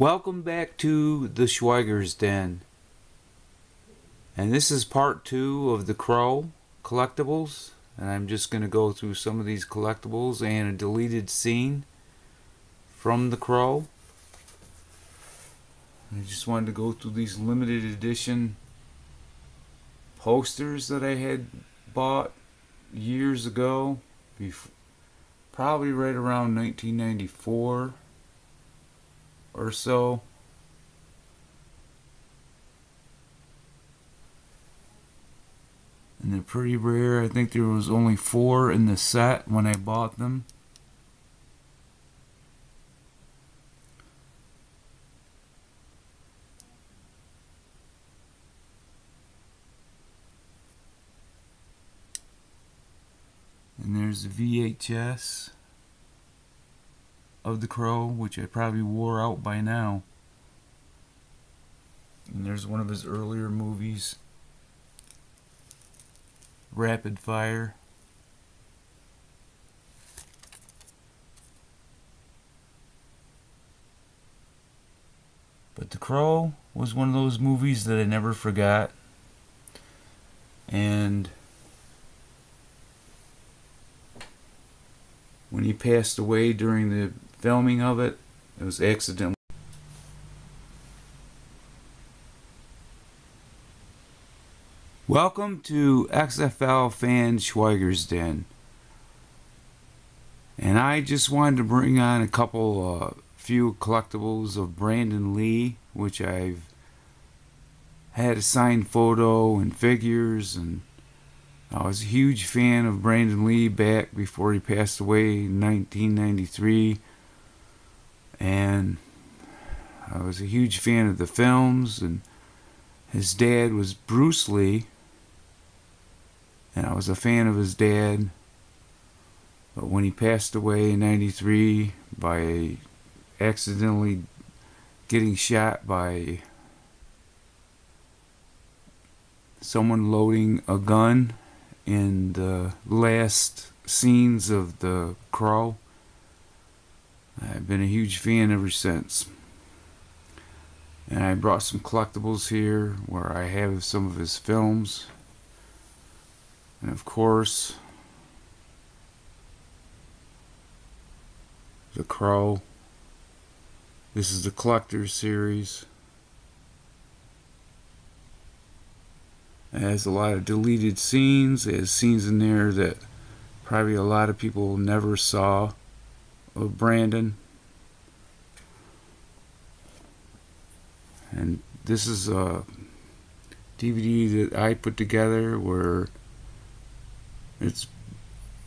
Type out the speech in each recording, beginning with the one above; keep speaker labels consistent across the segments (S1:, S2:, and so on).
S1: Welcome back to the Schweiger's Den. And this is part 2 of the Crow collectibles. And I'm just going to go through some of these collectibles and a deleted scene from the Crow. I just wanted to go through these limited edition posters that I had bought years ago, probably right around 1994 or so. And they're pretty rare. I think there was only 4 in the set when I bought them. And there's the VHS of the Crow, which I probably wore out by now. And there's one of his earlier movies, Rapid Fire. But The Crow was one of those movies that I never forgot. And when he passed away during the filming of it, it was accidental. Welcome to XFL Fan Schweiger's Den. And I just wanted to bring on a few collectibles of Brandon Lee, which I've had a signed photo and figures, and I was a huge fan of Brandon Lee back before he passed away in 1993, and I was a huge fan of the films, and his dad was Bruce Lee, and I was a fan of his dad. But when he passed away in 93 by accidentally getting shot by someone loading a gun in the last scenes of The Crow, I've been a huge fan ever since. And I brought some collectibles here where I have some of his films. And of course, The Crow. This is the Collector's Series. It has a lot of deleted scenes. It has scenes in there that probably a lot of people never saw of Brandon. And this is a DVD that I put together where it's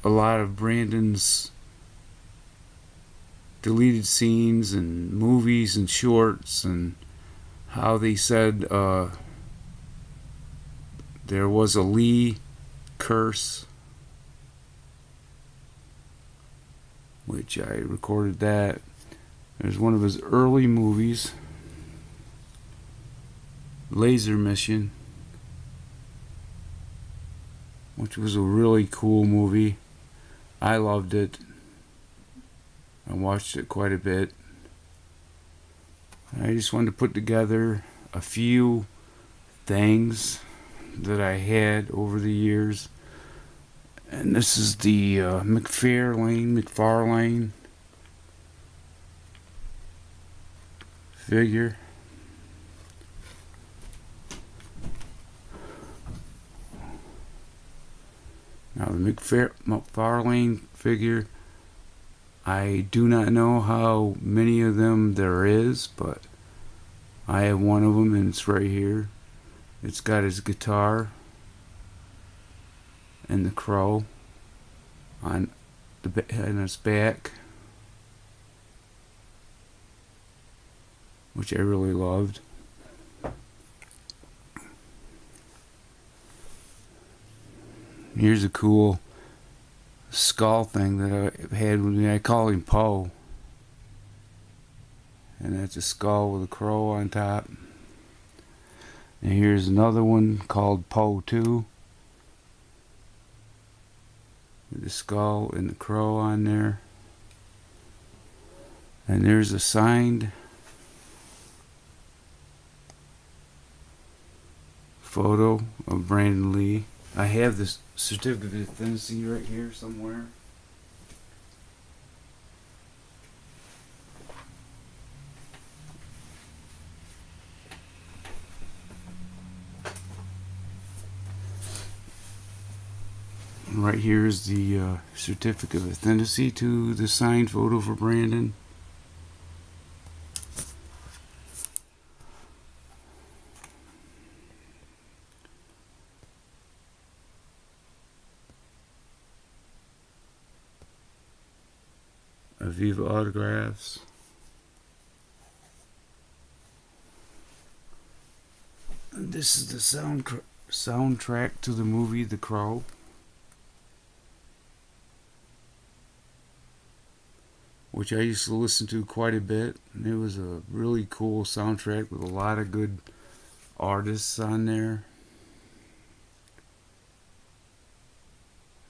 S1: a lot of Brandon's deleted scenes and movies and shorts, and how they said there was a Lee curse, which I recorded that. There's one of his early movies, Laser Mission, which was a really cool movie. I loved it. I watched it quite a bit. I just wanted to put together a few things that I had over the years. And this is the McFarlane figure. Now the McFarlane figure, I do not know how many of them there is, but I have one of them and it's right here. It's got his guitar and the Crow on its back, which I really loved. Here's a cool skull thing that I've had with me. I call him Poe. And that's a skull with a crow on top. And here's another one called Poe 2. With the skull and the crow on there. And there's a signed photo of Brandon Lee. I have this certificate of authenticity right here somewhere. And right here is the certificate of authenticity to the signed photo for Brandon. Aviva autographs. And this is the soundtrack to the movie The Crow. Which I used to listen to quite a bit. And it was a really cool soundtrack with a lot of good artists on there.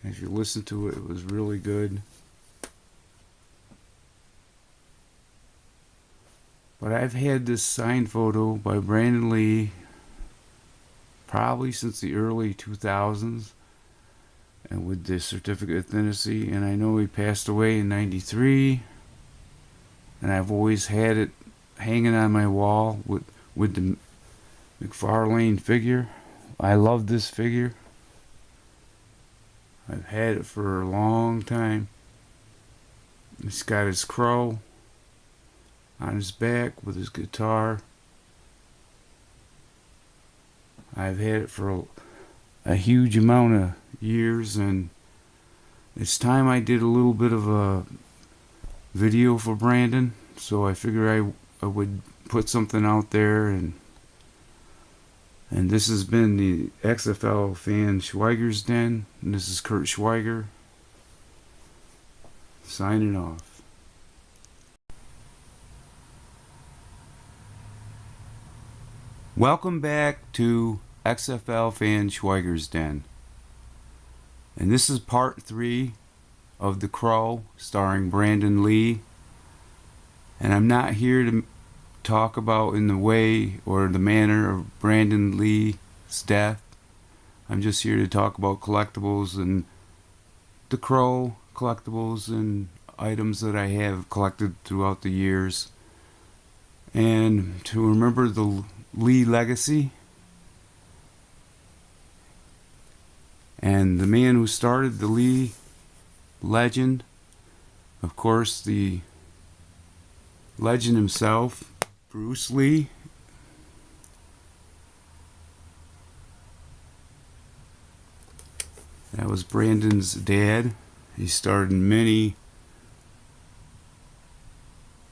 S1: If you listen to it, it was really good. But I've had this signed photo by Brandon Lee probably since the early 2000s, and with the certificate of authenticity. And I know he passed away in '93, and I've always had it hanging on my wall with the McFarlane figure. I love this figure. I've had it for a long time. He's got his crow on his back with his guitar. I've had it for a huge amount of years, and it's time I did a little bit of a video for Brandon, so I figured I would put something out there, and this has been the XFL fan Schweiger's Den, and this is Kurt Schweiger signing off. Welcome back to XFL fan Schweiger's Den. And this is part 3 of The Crow, starring Brandon Lee. And I'm not here to talk about in the way or the manner of Brandon Lee's death. I'm just here to talk about collectibles and The Crow collectibles and items that I have collected throughout the years. And to remember the Lee legacy. And the man who started the Lee legend, of course, the legend himself, Bruce Lee. That was Brandon's dad. He starred in many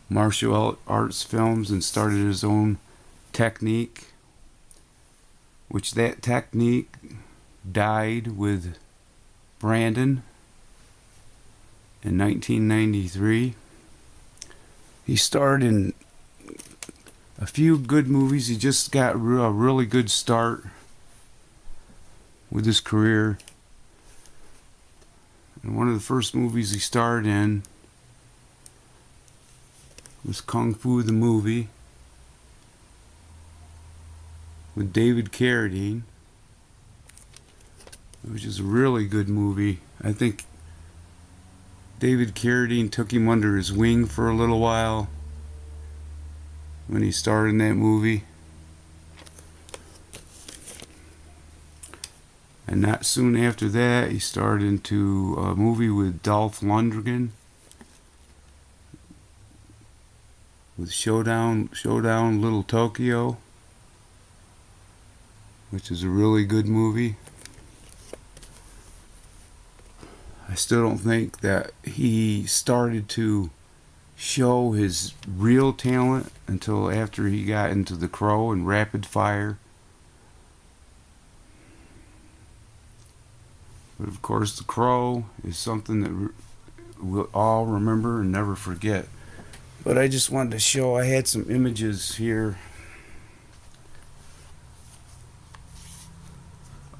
S1: martial arts films and started his own technique, which that technique died with Brandon in 1993. He starred in a few good movies. He just got a really good start with his career. And one of the first movies he starred in was Kung Fu the Movie with David Carradine, which is a really good movie. I think David Carradine took him under his wing for a little while when he starred in that movie. And not soon after that, he starred into a movie with Dolph Lundgren with Showdown Little Tokyo, which is a really good movie. I still don't think that he started to show his real talent until after he got into The Crow and Rapid Fire. But of course, The Crow is something that we'll all remember and never forget. But I just wanted to show, I had some images here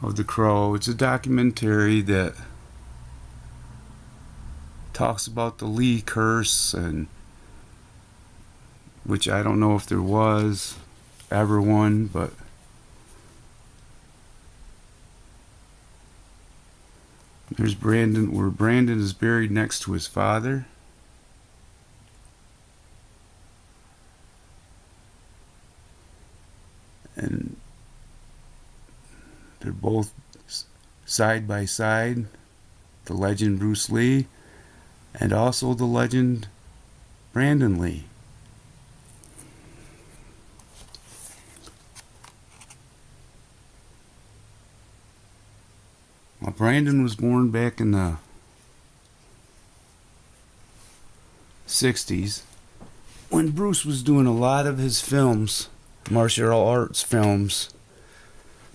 S1: of The Crow. It's a documentary that talks about the Lee curse, and which I don't know if there was ever one, but There's Brandon, where Brandon is buried next to his father. And they're both side by side. The legend Bruce Lee and also the legend Brandon Lee. Well, Brandon was born back in the 60s when Bruce was doing a lot of his films, martial arts films,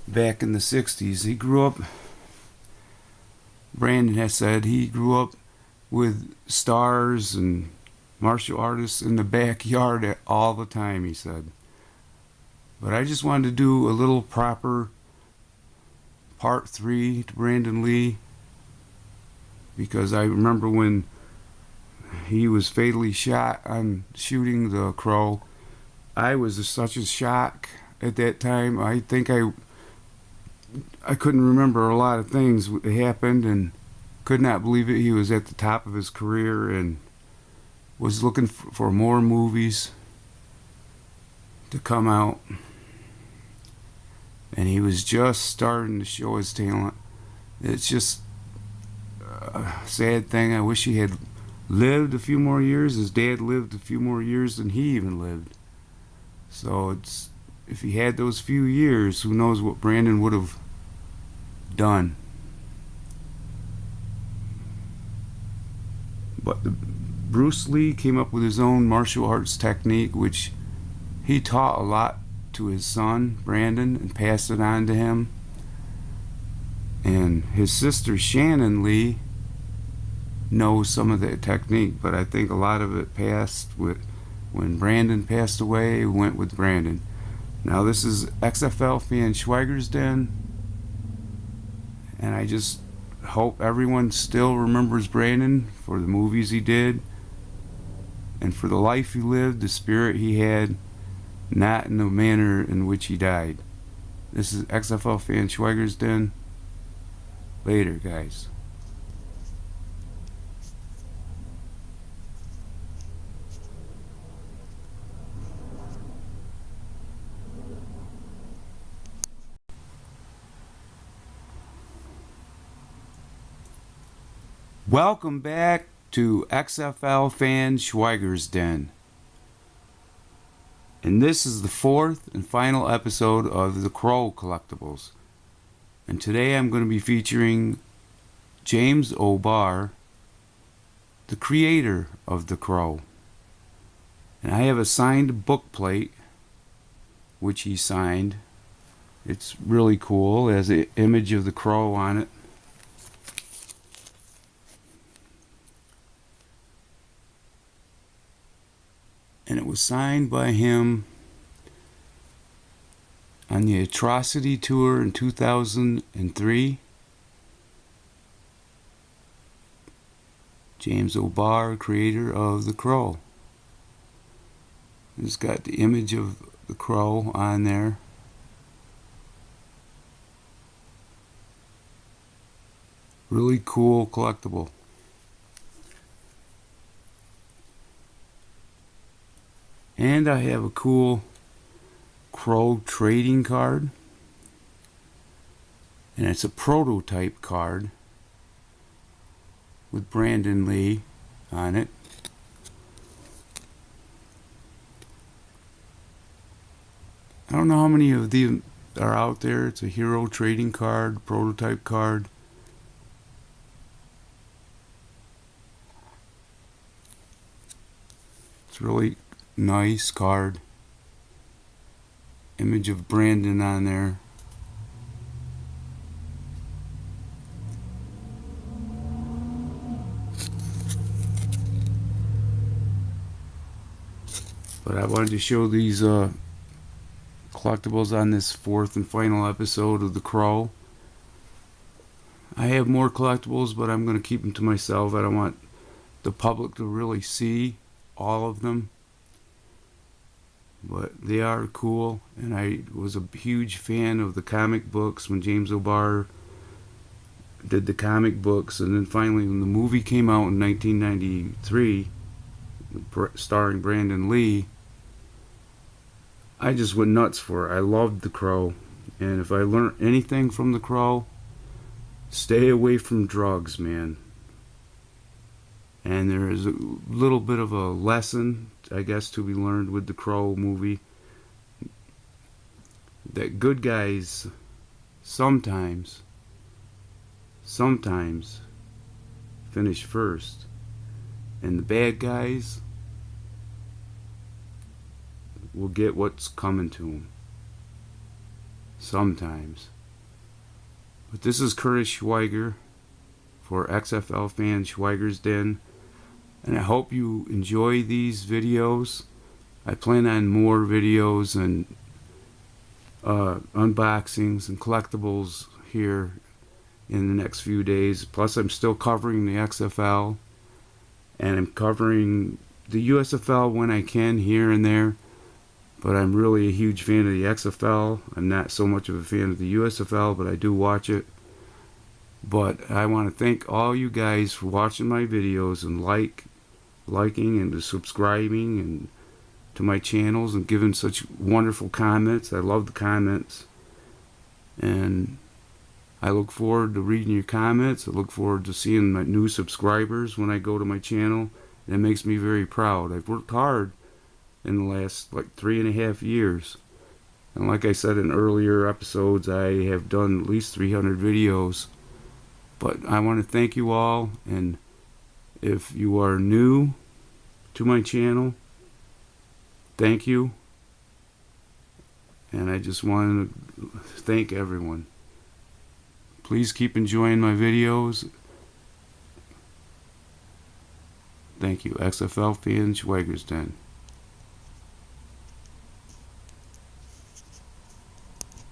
S1: back in the 60s. He grew up, Brandon has said, he grew up with stars and martial artists in the backyard all the time, he said. But I just wanted to do a little proper part 3 to Brandon Lee, because I remember when he was fatally shot on shooting the Crow. I was such a shock at that time. I think I couldn't remember a lot of things that happened and could not believe it. He was at the top of his career and was looking for more movies to come out. And he was just starting to show his talent. It's just a sad thing. I wish he had lived a few more years. His dad lived a few more years than he even lived. So it's, if he had those few years, who knows what Brandon would have done. But Bruce Lee came up with his own martial arts technique, which he taught a lot to his son Brandon and passed it on to him. And his sister Shannon Lee knows some of that technique, but I think a lot of it passed with, when Brandon passed away, went with Brandon. Now this is XFL fan Schweiger's Den, and I just hope everyone still remembers Brandon for the movies he did and for the life he lived, the spirit he had, not in the manner in which he died. This is XFL fan Schweiger's Den. Later, guys. Welcome back to XFL fan Schweiger's Den. And this is the 4th and final episode of the Crow Collectibles. And today I'm going to be featuring James O'Barr, the creator of the Crow. And I have a signed book plate, which he signed. It's really cool. It has an image of the crow on it. And it was signed by him on the Atrocity Tour in 2003. James O'Barr, creator of the Crow. It's got the image of the crow on there. Really cool collectible. And I have a cool Crow trading card. And it's a prototype card with Brandon Lee on it. I don't know how many of these are out there. It's a hero trading card, prototype card. It's really nice card. Image of Brandon on there. But I wanted to show these collectibles on this 4th and final episode of The Crow. I have more collectibles, but I'm going to keep them to myself. I don't want the public to really see all of them. But they are cool, and I was a huge fan of the comic books when James O'Barr did the comic books, and then finally when the movie came out in 1993, starring Brandon Lee, I just went nuts for it. I loved The Crow, and if I learned anything from The Crow, stay away from drugs, man. And there is a little bit of a lesson, I guess, to be learned with The Crow movie, that good guys sometimes finish first, and the bad guys will get what's coming to them sometimes. But this is Curtis Schweiger for XFL Fan Schweiger's Den, and I hope you enjoy these videos. I plan on more videos and unboxings and collectibles here in the next few days. Plus, I'm still covering the XFL, and I'm covering the USFL when I can here and there. But I'm really a huge fan of the XFL. I'm not so much of a fan of the USFL, but I do watch it. But I want to thank all you guys for watching my videos and liking and subscribing and to my channels and giving such wonderful comments. I love the comments, and I look forward to reading your comments. I look forward to seeing my new subscribers when I go to my channel, and it makes me very proud. I've worked hard in the last 3.5 years, and like I said in earlier episodes, I have done at least 300 videos. But I want to thank you all, and if you are new to my channel, thank you. And I just want to thank everyone. Please keep enjoying my videos. Thank you. XFL Fan Schweiger's Den.